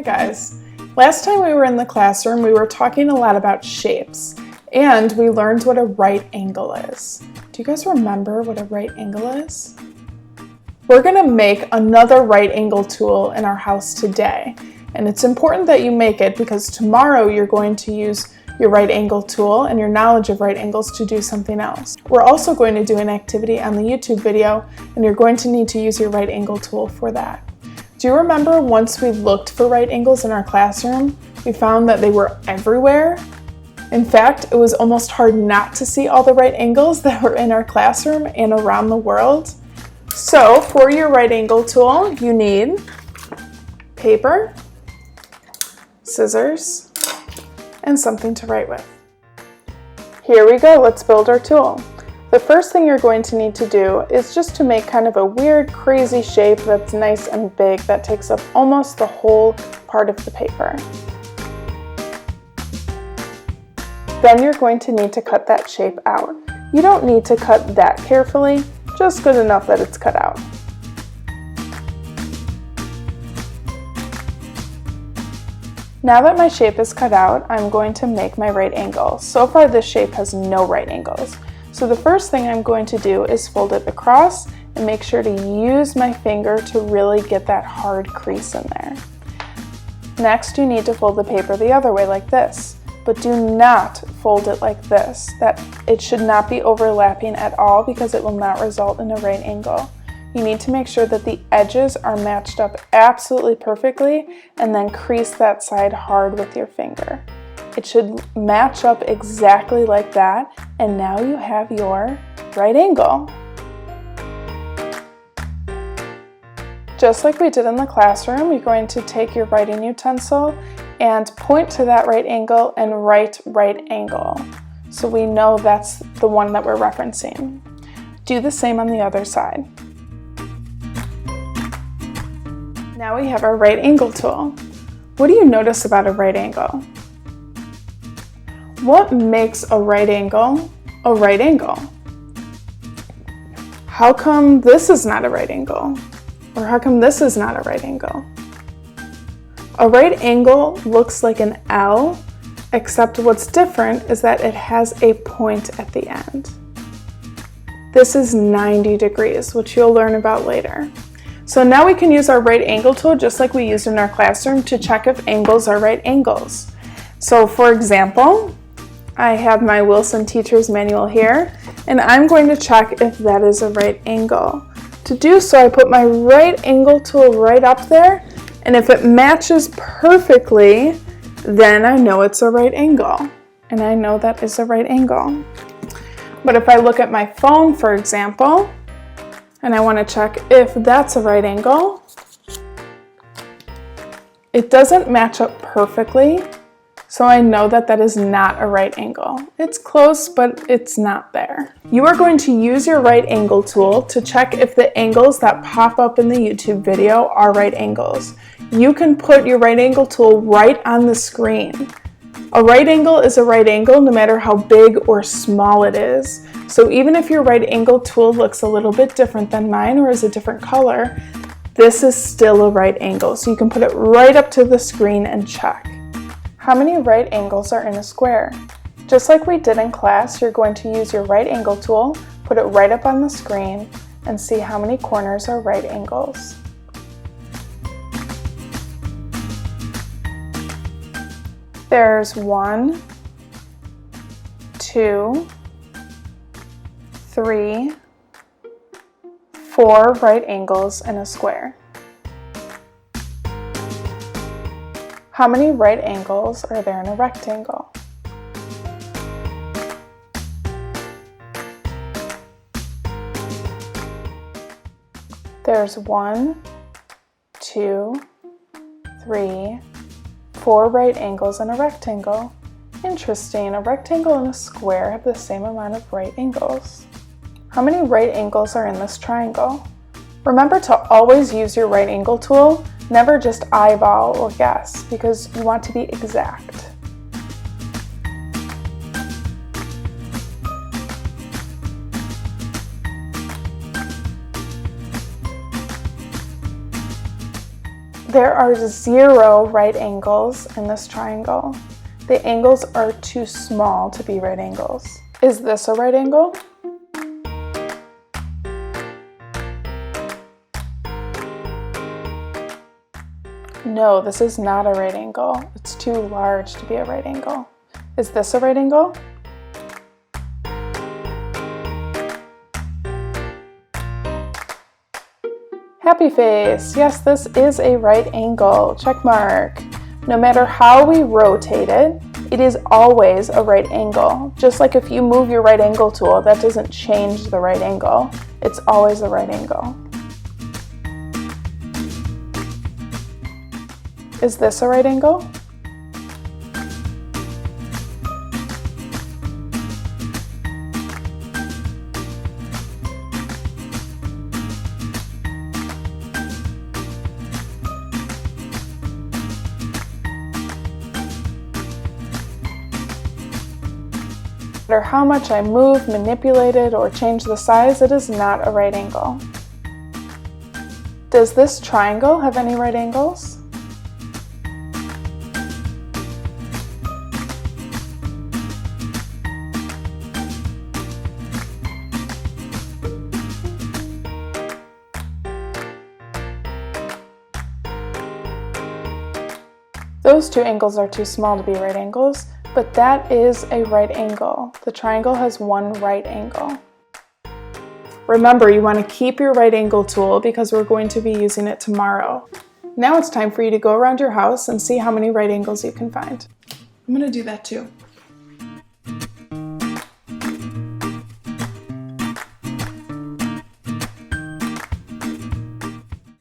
Hi guys! Last time we were in the classroom, we were talking a lot about shapes, and we learned what a right angle is. Do you guys remember what a right angle is? We're going to make another right angle tool in our house today, and it's important that you make it because tomorrow you're going to use your right angle tool and your knowledge of right angles to do something else. We're also going to do an activity on the YouTube video, and you're going to need to use your right angle tool for that. Do you remember once we looked for right angles in our classroom, we found that they were everywhere? In fact, it was almost hard not to see all the right angles that were in our classroom and around the world. So for your right angle tool, you need paper, scissors, and something to write with. Here we go, let's build our tool. The first thing you're going to need to do is just to make kind of a weird, crazy shape that's nice and big that takes up almost the whole part of the paper. Then you're going to need to cut that shape out. You don't need to cut that carefully, just good enough that it's cut out. Now that my shape is cut out, I'm going to make my right angle. So far this shape has no right angles. So the first thing I'm going to do is fold it across and make sure to use my finger to really get that hard crease in there. Next, you need to fold the paper the other way like this, but do not fold it like this. It should not be overlapping at all because it will not result in a right angle. You need to make sure that the edges are matched up absolutely perfectly and then crease that side hard with your finger. It should match up exactly like that, and now you have your right angle. Just like we did in the classroom, you're going to take your writing utensil and point to that right angle and write right angle. So we know that's the one that we're referencing. Do the same on the other side. Now we have our right angle tool. What do you notice about a right angle? What makes a right angle a right angle? How come this is not a right angle? Or how come this is not a right angle? A right angle looks like an L, except what's different is that it has a point at the end. This is 90 degrees, which you'll learn about later. So now we can use our right angle tool just like we used in our classroom to check if angles are right angles. So for example, I have my Wilson Teacher's Manual here, and I'm going to check if that is a right angle. To do so, I put my right angle tool right up there, and if it matches perfectly, then I know it's a right angle, and I know that is a right angle. But if I look at my phone, for example, and I want to check if that's a right angle, it doesn't match up perfectly, so I know that that is not a right angle. It's close, but it's not there. You are going to use your right angle tool to check if the angles that pop up in the YouTube video are right angles. You can put your right angle tool right on the screen. A right angle is a right angle no matter how big or small it is. So even if your right angle tool looks a little bit different than mine or is a different color, this is still a right angle. So you can put it right up to the screen and check. How many right angles are in a square? Just like we did in class, you're going to use your right angle tool, put it right up on the screen, and see how many corners are right angles. There's 1, 2, 3, 4 right angles in a square. How many right angles are there in a rectangle? There's 1, 2, 3, 4 right angles in a rectangle. Interesting, a rectangle and a square have the same amount of right angles. How many right angles are in this triangle? Remember to always use your right angle tool. Never just eyeball or guess, because you want to be exact. There are 0 right angles in this triangle. The angles are too small to be right angles. Is this a right angle? No, this is not a right angle. It's too large to be a right angle. Is this a right angle? Happy face. Yes, this is a right angle. Check mark. No matter how we rotate it, it is always a right angle. Just like if you move your right angle tool, that doesn't change the right angle. It's always a right angle. Is this a right angle? No matter how much I move, manipulate it, or change the size, it is not a right angle. Does this triangle have any right angles? Those 2 angles are too small to be right angles, but that is a right angle. The triangle has 1 right angle. Remember, you want to keep your right angle tool because we're going to be using it tomorrow. Now it's time for you to go around your house and see how many right angles you can find. I'm going to do that too.